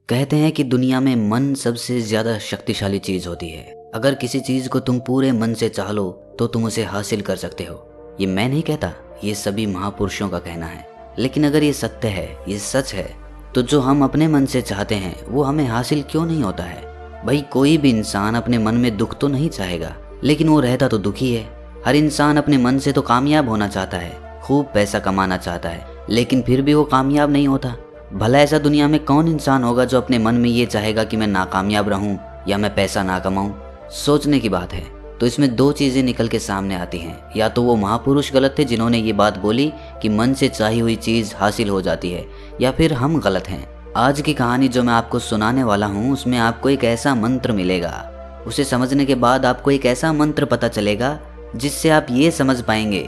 कहते हैं कि दुनिया में मन सबसे ज्यादा शक्तिशाली चीज होती है। अगर किसी चीज को तुम पूरे मन से चाह लो तो तुम उसे हासिल कर सकते हो। ये मैं नहीं कहता, ये सभी महापुरुषों का कहना है। लेकिन अगर ये सत्य है, ये सच है, तो जो हम अपने मन से चाहते हैं वो हमें हासिल क्यों नहीं होता है? भाई, कोई भी इंसान अपने मन में दुख तो नहीं चाहेगा, लेकिन वो रहता तो दुखी है। हर इंसान अपने मन से तो कामयाब होना चाहता है, खूब पैसा कमाना चाहता है, लेकिन फिर भी वो कामयाब नहीं होता। भला ऐसा दुनिया में कौन इंसान होगा जो अपने मन में ये चाहेगा कि मैं नाकामयाब रहूं या मैं पैसा ना कमाऊं? सोचने की बात है। तो इसमें दो चीजें निकल के सामने आती हैं। या तो वो महापुरुष गलत थे जिन्होंने ये बात बोली कि मन से चाही हुई चीज हासिल हो जाती है, या फिर हम गलत हैं। आज की कहानी जो मैं आपको सुनाने वाला हूँ उसमें आपको एक ऐसा मंत्र मिलेगा। उसे समझने के बाद आपको एक ऐसा मंत्र पता चलेगा जिससे आप ये समझ पाएंगे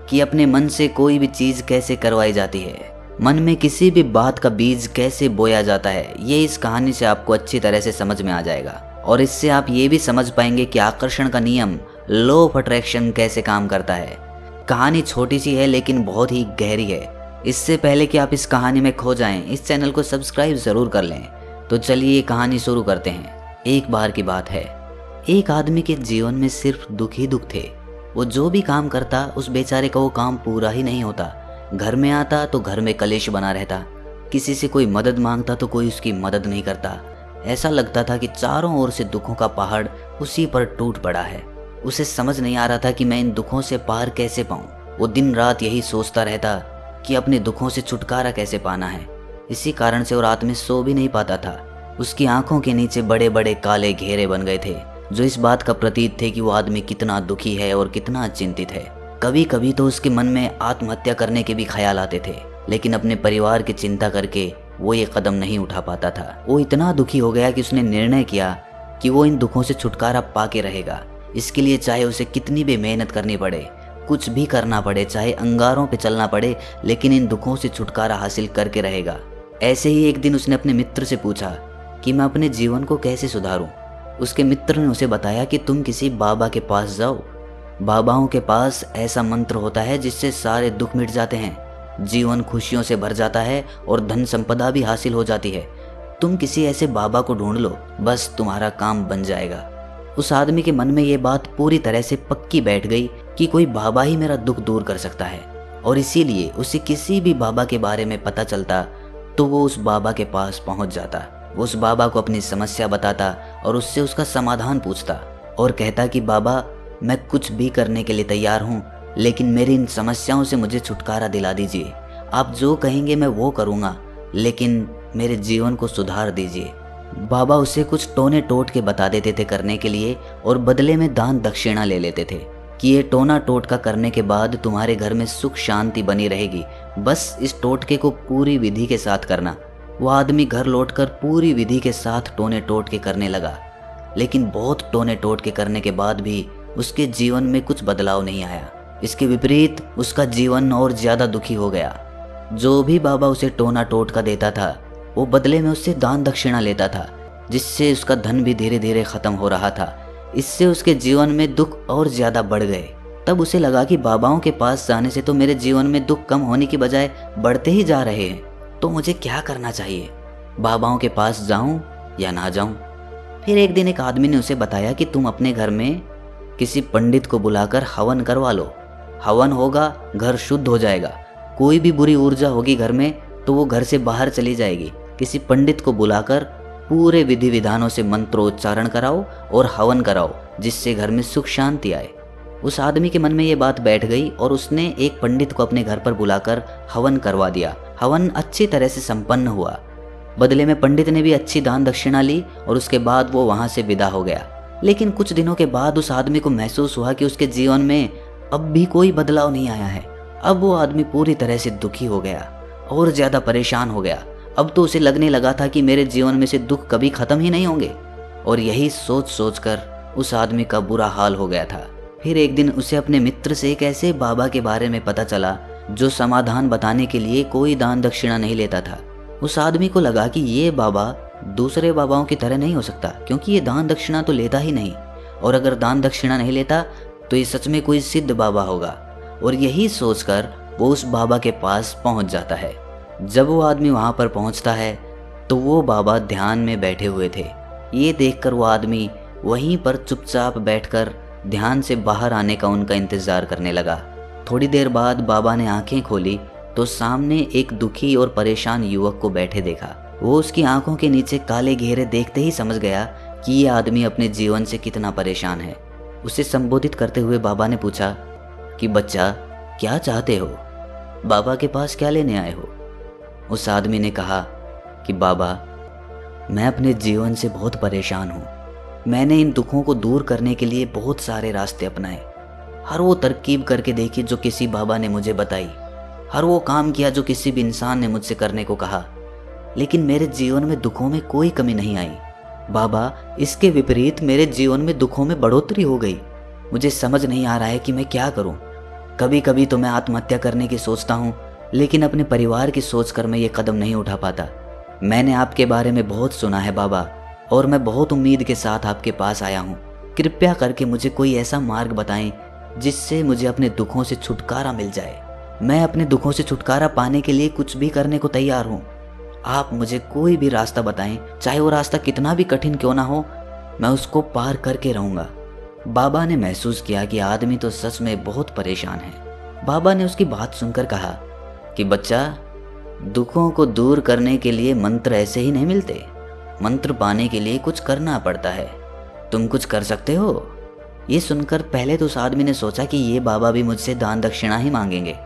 कि अपने मन से कोई भी चीज कैसे करवाई जाती है, मन में किसी भी बात का बीज कैसे बोया जाता है। ये इस कहानी से आपको अच्छी तरह से समझ में आ जाएगा, और इससे आप ये भी समझ पाएंगे कि आकर्षण का नियम, लॉ ऑफ अट्रैक्शन, कैसे काम करता है। कहानी छोटी सी है लेकिन बहुत ही गहरी है। इससे पहले कि आप इस कहानी में खो जाएं, इस चैनल को सब्सक्राइब जरूर कर लें। तो चलिए ये कहानी शुरू करते हैं। एक बार की बात है, एक आदमी के जीवन में सिर्फ दुख ही दुख थे। वो जो भी काम करता उस बेचारे का वो काम पूरा ही नहीं होता। घर में आता तो घर में कलेश बना रहता, किसी से कोई मदद मांगता तो कोई उसकी मदद नहीं करता। ऐसा लगता था कि चारों ओर से दुखों का पहाड़ उसी पर टूट पड़ा है। उसे समझ नहीं आ रहा था कि मैं इन दुखों से पार कैसे पाऊं। वो दिन रात यही सोचता रहता कि अपने दुखों से छुटकारा कैसे पाना है। इसी कारण से वो रात में सो भी नहीं पाता था। उसकी आंखों के नीचे बड़े बड़े काले घेरे बन गए थे, जो इस बात का प्रतीक थे कि वो आदमी कितना दुखी है और कितना चिंतित है। कभी कभी तो उसके मन में आत्महत्या करने के भी ख्याल आते थे, लेकिन अपने परिवार की चिंता करके वो ये कदम नहीं उठा पाता था। वो इतना दुखी हो गया कि उसने निर्णय किया कि वो इन दुखों से छुटकारा पाके रहेगा। इसके लिए चाहे उसे कितनी भी मेहनत करनी पड़े, कुछ भी करना पड़े, चाहे अंगारों पे चलना पड़े, लेकिन इन दुखों से छुटकारा हासिल करके रहेगा। ऐसे ही एक दिन उसने अपने मित्र से पूछा कि मैं अपने जीवन को कैसे सुधारूं। उसके मित्र ने उसे बताया कि तुम किसी बाबा के पास जाओ। बाबाओं के पास ऐसा मंत्र होता है जिससे सारे दुख मिट जाते हैं, जीवन खुशियों से भर जाता है और धन संपदा भी हासिल हो जाती है। तुम किसी ऐसे बाबा को ढूंढ लो, बस तुम्हारा काम बन जाएगा। उस आदमी के मन में ये बात पूरी तरह से पक्की बैठ गई कि कोई बाबा ही मेरा दुख दूर कर सकता है, और इसीलिए उसे किसी भी बाबा के बारे में पता चलता तो वो उस बाबा के पास पहुंच जाता। वो उस बाबा को अपनी समस्या बताता और उससे उसका समाधान पूछता और कहता कि बाबा, मैं कुछ भी करने के लिए तैयार हूँ, लेकिन मेरी इन समस्याओं से मुझे छुटकारा दिला दीजिए। आप जो कहेंगे मैं वो करूँगा, लेकिन मेरे जीवन को सुधार दीजिए। बाबा उसे कुछ टोने टोट के बता देते थे करने के लिए, और बदले में दान दक्षिणा ले लेते थे कि ये टोना टोटका करने के बाद तुम्हारे घर में सुख शांति बनी रहेगी, बस इस टोटके को पूरी विधि के साथ करना। वो आदमी घर लौटकर पूरी विधि के साथ टोने टोटके करने लगा, लेकिन बहुत टोने टोटके करने के बाद भी उसके जीवन में कुछ बदलाव नहीं आया। इसके विपरीत उसका जीवन और ज्यादा दुखी हो गया। जो भी बाबा उसे टोना टोटका देता था वो बदले में उससे दान दक्षिणा लेता था, जिससे उसका धन भी धीरे धीरे खत्म हो रहा था। इससे उसके जीवन में दुख और ज्यादा बढ़ गए। तब उसे लगा कि बाबाओं के पास जाने से तो मेरे जीवन में दुख कम होने की बजाय बढ़ते ही जा रहे हैं, तो मुझे क्या करना चाहिए? बाबाओं के पास जाऊं या ना जाऊं? फिर एक दिन एक आदमी ने उसे बताया कि तुम अपने घर में किसी पंडित को बुलाकर हवन करवा लो। हवन होगा, घर शुद्ध हो जाएगा। कोई भी बुरी ऊर्जा होगी घर में तो वो घर से बाहर चली जाएगी। किसी पंडित को बुलाकर पूरे विधि विधानों से मंत्रोच्चारण कराओ और हवन कराओ, जिससे घर में सुख शांति आए। उस आदमी के मन में ये बात बैठ गई और उसने एक पंडित को अपने घर पर बुलाकर हवन करवा दिया। हवन अच्छी तरह से संपन्न हुआ। बदले में पंडित ने भी अच्छी दान दक्षिणा ली और उसके बाद वो वहां से विदा हो गया। लेकिन कुछ दिनों के बाद उस आदमी को महसूस हुआ कि उसके जीवन में अब भी कोई बदलाव नहीं आया है। अब वो आदमी पूरी तरह से दुखी हो गया और ज्यादा परेशान हो गया। अब तो उसे लगने लगा था कि मेरे जीवन में से दुख कभी खत्म ही नहीं होंगे, और यही सोच सोच कर उस आदमी का बुरा हाल हो गया था। फिर एक दिन उसे अपने मित्र से एक ऐसे बाबा के बारे में पता चला जो समाधान बताने के लिए कोई दान दक्षिणा नहीं लेता था। उस आदमी को लगा कि ये बाबा दूसरे बाबाओं की तरह नहीं हो सकता, क्योंकि ये दान दक्षिणा तो लेता ही नहीं, और अगर दान दक्षिणा नहीं लेता तो ये सच में कोई सिद्ध बाबा होगा। और यही सोचकर वो उस बाबा के पास पहुंच जाता है। जब वो आदमी वहां पर पहुंचता है तो वो बाबा ध्यान में बैठे हुए थे। ये देखकर वो आदमी वहीं पर चुपचाप बैठकर ध्यान से बाहर आने का उनका इंतजार करने लगा। थोड़ी देर बाद बाबा ने आंखें खोली तो सामने एक दुखी और परेशान युवक को बैठे देखा। वो उसकी आंखों के नीचे काले घेरे देखते ही समझ गया कि ये आदमी अपने जीवन से कितना परेशान है। उसे संबोधित करते हुए बाबा ने पूछा कि बच्चा, क्या चाहते हो? बाबा के पास क्या लेने आए हो? उस आदमी ने कहा कि बाबा, मैं अपने जीवन से बहुत परेशान हूँ। मैंने इन दुखों को दूर करने के लिए बहुत सारे रास्ते अपनाए। हर वो तरकीब करके देखी जो किसी बाबा ने मुझे बताई, हर वो काम किया जो किसी भी इंसान ने मुझसे करने को कहा, लेकिन मेरे जीवन में दुखों में कोई कमी नहीं आई। बाबा, इसके विपरीत मेरे जीवन में दुखों में बढ़ोतरी हो गई। मुझे समझ नहीं आ रहा है कि मैं क्या करूं। कभी कभी तो मैं आत्महत्या करने की सोचता हूं, लेकिन अपने परिवार की सोचकर मैं ये कदम नहीं उठा पाता। मैंने आपके बारे में बहुत सुना है बाबा, और मैं बहुत उम्मीद के साथ आपके पास आया हूँ। कृपया करके मुझे कोई ऐसा मार्ग बताएं जिससे मुझे अपने दुखों से छुटकारा मिल जाए। मैं अपने दुखों से छुटकारा पाने के लिए कुछ भी करने को तैयार हूँ। आप मुझे कोई भी रास्ता बताएं, चाहे वो रास्ता कितना भी कठिन क्यों ना हो, मैं उसको पार करके रहूँगा। बाबा ने महसूस किया कि आदमी तो सच में बहुत परेशान है। बाबा ने उसकी बात सुनकर कहा कि बच्चा, दुखों को दूर करने के लिए मंत्र ऐसे ही नहीं मिलते। मंत्र पाने के लिए कुछ करना पड़ता है। तुम कुछ कर सकते हो? ये सुनकर पहले तो उस आदमी ने सोचा कि ये बाबा भी मुझसे दान दक्षिणा ही मांगेंगे,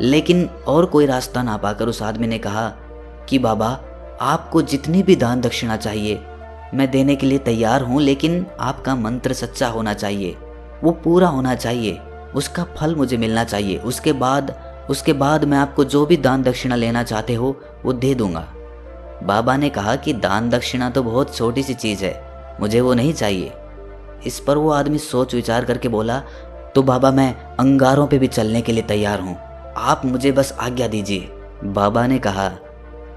लेकिन और कोई रास्ता ना पाकर उस आदमी ने कहा कि बाबा, आपको जितनी भी दान दक्षिणा चाहिए मैं देने के लिए तैयार हूँ, लेकिन आपका मंत्र सच्चा होना चाहिए, वो पूरा होना चाहिए, उसका फल मुझे मिलना चाहिए। उसके बाद मैं आपको जो भी दान दक्षिणा लेना चाहते हो वो दे दूंगा। बाबा ने कहा कि दान दक्षिणा तो बहुत छोटी सी चीज़ है, मुझे वो नहीं चाहिए। इस पर वो आदमी सोच विचार करके बोला, तो बाबा, मैं अंगारों पे भी चलने के लिए तैयार हूँ, आप मुझे बस आज्ञा दीजिए। बाबा ने कहा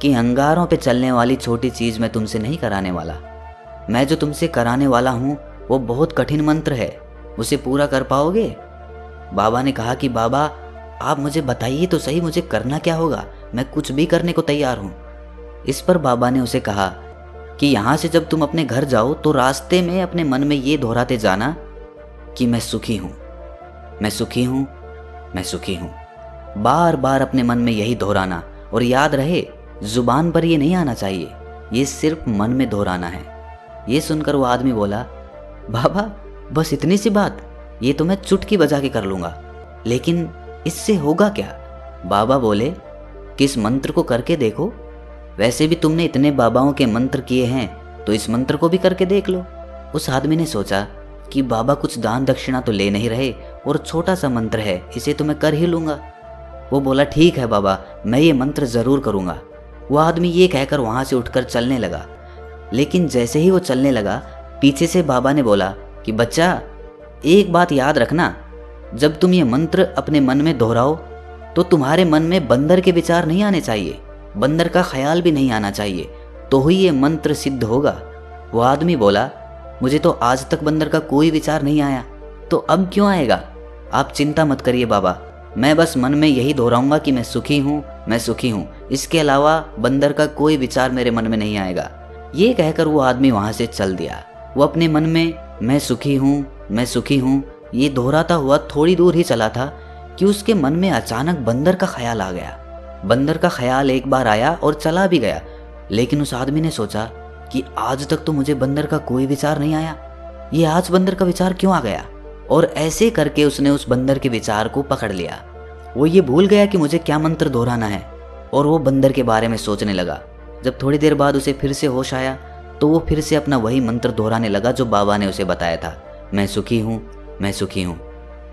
कि अंगारों पे चलने वाली छोटी चीज़ मैं तुमसे नहीं कराने वाला। मैं जो तुमसे कराने वाला हूँ वो बहुत कठिन मंत्र है, उसे पूरा कर पाओगे? बाबा ने कहा कि बाबा, आप मुझे बताइए तो सही, मुझे करना क्या होगा, मैं कुछ भी करने को तैयार हूँ। इस पर बाबा ने उसे कहा कि यहाँ से जब तुम अपने घर जाओ तो रास्ते में अपने मन में ये दोहराते जाना कि मैं सुखी हूँ, मैं सुखी हूँ, मैं सुखी हूँ। बार बार अपने मन में यही दोहराना, और याद रहे जुबान पर ये नहीं आना चाहिए, ये सिर्फ मन में दोहराना है। ये सुनकर वो आदमी बोला, बाबा, बस इतनी सी बात? ये तो मैं चुटकी बजा के कर लूँगा, लेकिन इससे होगा क्या? बाबा बोले कि इस मंत्र को करके देखो। वैसे भी तुमने इतने बाबाओं के मंत्र किए हैं, तो इस मंत्र को भी करके देख लो। उस आदमी ने सोचा कि बाबा कुछ दान दक्षिणा तो ले नहीं रहे, और छोटा सा मंत्र है, इसे तो मैं कर ही लूँगा। वो बोला, ठीक है बाबा, मैं ये मंत्र ज़रूर करूँगा। वो आदमी ये कहकर वहाँ से उठकर चलने लगा, लेकिन जैसे ही वो चलने लगा, पीछे से बाबा ने बोला कि बच्चा, एक बात याद रखना, जब तुम ये मंत्र अपने मन में दोहराओ तो तुम्हारे मन में बंदर के विचार नहीं आने चाहिए, बंदर का ख्याल भी नहीं आना चाहिए, तो ही ये मंत्र सिद्ध होगा। वो आदमी बोला, मुझे तो आज तक बंदर का कोई विचार नहीं आया, तो अब क्यों आएगा? आप चिंता मत करिए बाबा, मैं बस मन में यही दोहराऊंगा कि मैं सुखी हूँ, मैं सुखी हूँ, इसके अलावा बंदर का कोई विचार मेरे मन में नहीं आएगा। ये कहकर वो आदमी वहाँ से चल दिया। वो अपने मन में मैं सुखी हूँ, मैं सुखी हूँ ये दोहराता हुआ थोड़ी दूर ही चला था कि उसके मन में अचानक बंदर का ख्याल आ गया। बंदर का ख्याल एक बार आया और चला भी गया, लेकिन उस आदमी ने सोचा कि आज तक तो मुझे बंदर का कोई विचार नहीं आया, ये आज बंदर का विचार क्यों आ गया? और ऐसे करके उसने उस बंदर के विचार को पकड़ लिया। वो ये भूल गया कि मुझे क्या मंत्र दोहराना है, और वो बंदर के बारे में सोचने लगा। जब थोड़ी देर बाद उसे फिर से होश आया तो वो फिर से अपना वही मंत्र दोहराने लगा जो बाबा ने उसे बताया था, मैं सुखी हूँ, मैं सुखी हूँ।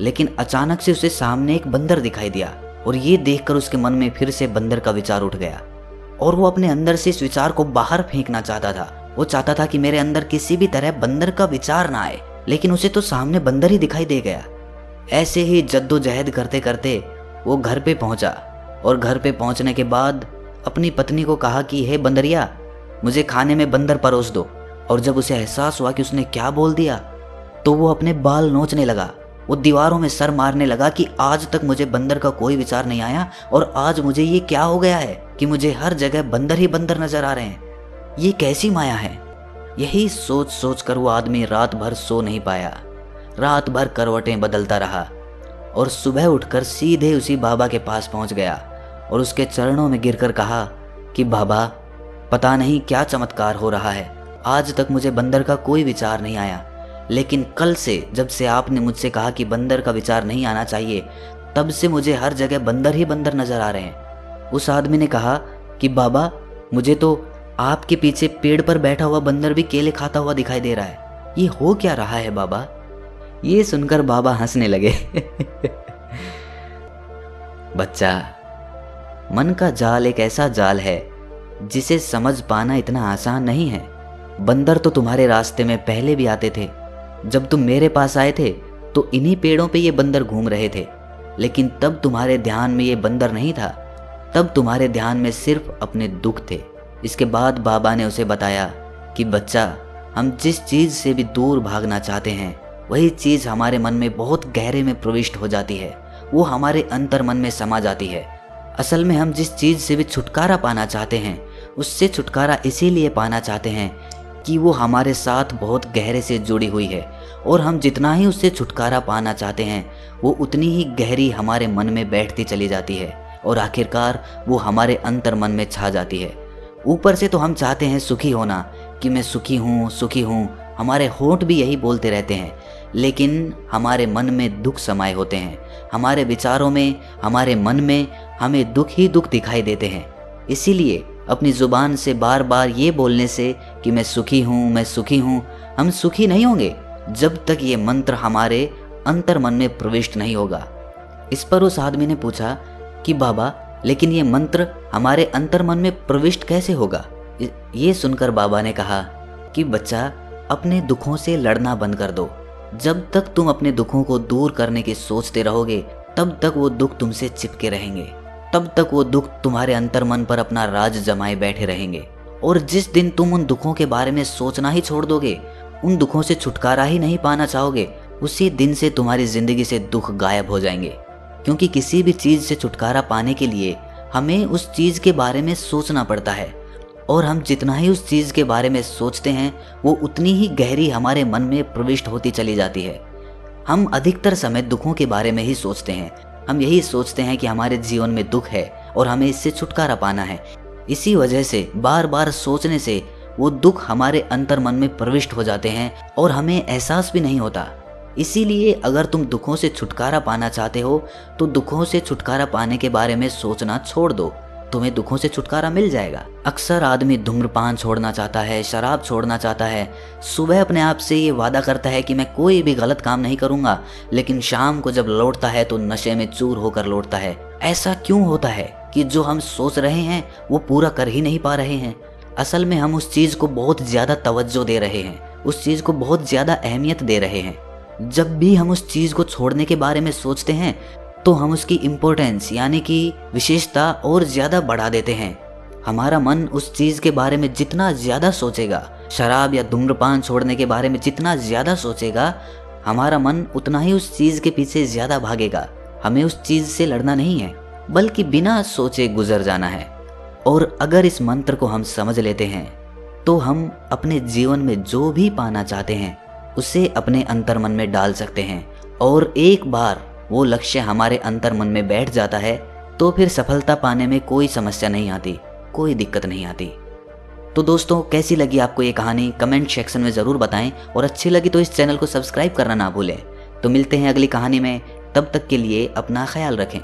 लेकिन अचानक से उसे सामने एक बंदर दिखाई दिया, और ये देखकर उसके मन में फिर से बंदर का विचार उठ गया, और वो अपने अंदर से इस विचार को बाहर फेंकना चाहता था। वो चाहता था कि मेरे अंदर किसी भी तरह बंदर का विचार ना आए, लेकिन उसे तो सामने बंदर ही दिखाई दे गया। ऐसे ही जद्दोजहद करते करते वो घर पे पहुंचा, और घर पे पहुंचने के बाद अपनी पत्नी को कहा कि हे बंदरिया, मुझे खाने में बंदर परोस दो। और जब उसे एहसास हुआ कि उसने क्या बोल दिया, तो वो अपने बाल नोचने लगा। वो दीवारों में सर मारने लगा कि आज तक मुझे बंदर का कोई विचार नहीं आया, और आज मुझे ये क्या हो गया है कि मुझे हर जगह बंदर ही बंदर नजर आ रहे हैं। ये कैसी माया है? यही सोच सोच कर वो आदमी रात भर सो नहीं पाया। रात भर करवटें बदलता रहा और सुबह उठकर सीधे उसी बाबा के पास पहुंच गया और उसके चरणों में गिरकर कहा कि बाबा, पता नहीं क्या चमत्कार हो रहा है। आज तक मुझे बंदर का कोई विचार नहीं आया, लेकिन कल से जब से आपने मुझसे कहा कि बंदर का विचार नहीं आना चाहिए, तब से मुझे हर जगह बंदर ही बंदर नजर आ रहे हैं। उस आदमी ने कहा कि बाबा, मुझे तो आपके पीछे पेड़ पर बैठा हुआ बंदर भी केले खाता हुआ दिखाई दे रहा है। ये हो क्या रहा है बाबा? ये सुनकर बाबा हंसने लगे। बच्चा, मन का जाल एक ऐसा जाल है जिसे समझ पाना इतना आसान नहीं है। बंदर तो तुम्हारे रास्ते में पहले भी आते थे। जब तुम मेरे पास आए थे तो इन्हीं पेड़ों पे ये बंदर घूम रहे थे, लेकिन तब तुम्हारे ध्यान में ये बंदर नहीं था। तब तुम्हारे ध्यान में सिर्फ अपने दुख थे। इसके बाद बाबा ने उसे बताया कि बच्चा, हम जिस चीज़ से भी दूर भागना चाहते हैं, वही चीज़ हमारे मन में बहुत गहरे में प्रविष्ट हो जाती है। वो हमारे अंतर मन में समा जाती है। असल में हम जिस चीज़ से भी छुटकारा पाना चाहते हैं, उससे छुटकारा इसीलिए पाना चाहते हैं कि वो हमारे साथ बहुत गहरे से जुड़ी हुई है, और हम जितना ही उससे छुटकारा पाना चाहते हैं, वो उतनी ही गहरी हमारे मन में बैठती चली जाती है और आखिरकार वो हमारे अंतर मन में छा जाती है। ऊपर से तो हम चाहते हैं सुखी होना, कि मैं सुखी हूँ सुखी हूँ, हमारे होंठ भी यही बोलते रहते हैं, लेकिन हमारे मन में दुख समाये होते हैं। हमारे विचारों में, हमारे मन में हमें दुख ही दुख दिखाई देते हैं। इसीलिए अपनी ज़ुबान से बार बार ये बोलने से कि मैं सुखी हूँ मैं सुखी हूँ, हम सुखी नहीं होंगे जब तक ये मंत्र हमारे अंतर मन में प्रविष्ट नहीं होगा। इस पर उस आदमी ने पूछा कि बाबा, लेकिन ये मंत्र हमारे अंतर मन में प्रविष्ट कैसे होगा? ये सुनकर बाबा ने कहा कि बच्चा, अपने दुखों से लड़ना बंद कर दो। जब तक तुम अपने दुखों को दूर करने की सोचते रहोगे, तब तक वो दुख तुमसे चिपके रहेंगे। तब तक वो दुख तुम्हारे अंतर मन पर अपना राज जमाए बैठे रहेंगे। और जिस दिन तुम उन दुखों के बारे में सोचना ही छोड़ दोगे, उन दुखों से छुटकारा ही नहीं पाना चाहोगे, उसी दिन से तुम्हारी जिंदगी से दुख गायब हो जाएंगे। क्योंकि किसी भी चीज़ से छुटकारा पाने के लिए हमें उस चीज़ के बारे में सोचना पड़ता है, और हम जितना ही उस चीज़ के बारे में सोचते हैं, वो उतनी ही गहरी हमारे मन में प्रविष्ट होती चली जाती है। हम अधिकतर समय दुखों के बारे में ही सोचते हैं। हम यही सोचते हैं कि हमारे जीवन में दुख है और हमें इससे छुटकारा पाना है। इसी वजह से बार बार सोचने से वो दुख हमारे अंतर मन में प्रविष्ट हो जाते हैं और हमें एहसास भी नहीं होता। इसीलिए अगर तुम दुखों से छुटकारा पाना चाहते हो, तो दुखों से छुटकारा पाने के बारे में सोचना छोड़ दो, तुम्हें दुखों से छुटकारा मिल जाएगा। अक्सर आदमी धूम्रपान छोड़ना चाहता है, शराब छोड़ना चाहता है, सुबह अपने आप से ये वादा करता है कि मैं कोई भी गलत काम नहीं करूंगा, लेकिन शाम को जब लौटता है तो नशे में चूर होकर लौटता है। ऐसा क्यों होता है कि जो हम सोच रहे हैं वो पूरा कर ही नहीं पा रहे हैं? असल में हम उस चीज़ को बहुत ज़्यादा तवज्जो दे रहे हैं, उस चीज़ को बहुत ज़्यादा अहमियत दे रहे हैं। जब भी हम उस चीज़ को छोड़ने के बारे में सोचते हैं, तो हम उसकी इम्पोर्टेंस यानी कि विशेषता और ज़्यादा बढ़ा देते हैं। हमारा मन उस चीज़ के बारे में जितना ज़्यादा सोचेगा, शराब या धूम्रपान छोड़ने के बारे में जितना ज़्यादा सोचेगा, हमारा मन उतना ही उस चीज़ के पीछे ज़्यादा भागेगा। हमें उस चीज़ से लड़ना नहीं है, बल्कि बिना सोचे गुजर जाना है। और अगर इस मंत्र को हम समझ लेते हैं, तो हम अपने जीवन में जो भी पाना चाहते हैं उसे अपने अंतर मन में डाल सकते हैं। और एक बार वो लक्ष्य हमारे अंतर मन में बैठ जाता है, तो फिर सफलता पाने में कोई समस्या नहीं आती, कोई दिक्कत नहीं आती। तो दोस्तों, कैसी लगी आपको ये कहानी कमेंट सेक्शन में ज़रूर बताएं, और अच्छी लगी तो इस चैनल को सब्सक्राइब करना ना भूलें। तो मिलते हैं अगली कहानी में, तब तक के लिए अपना ख्याल रखें।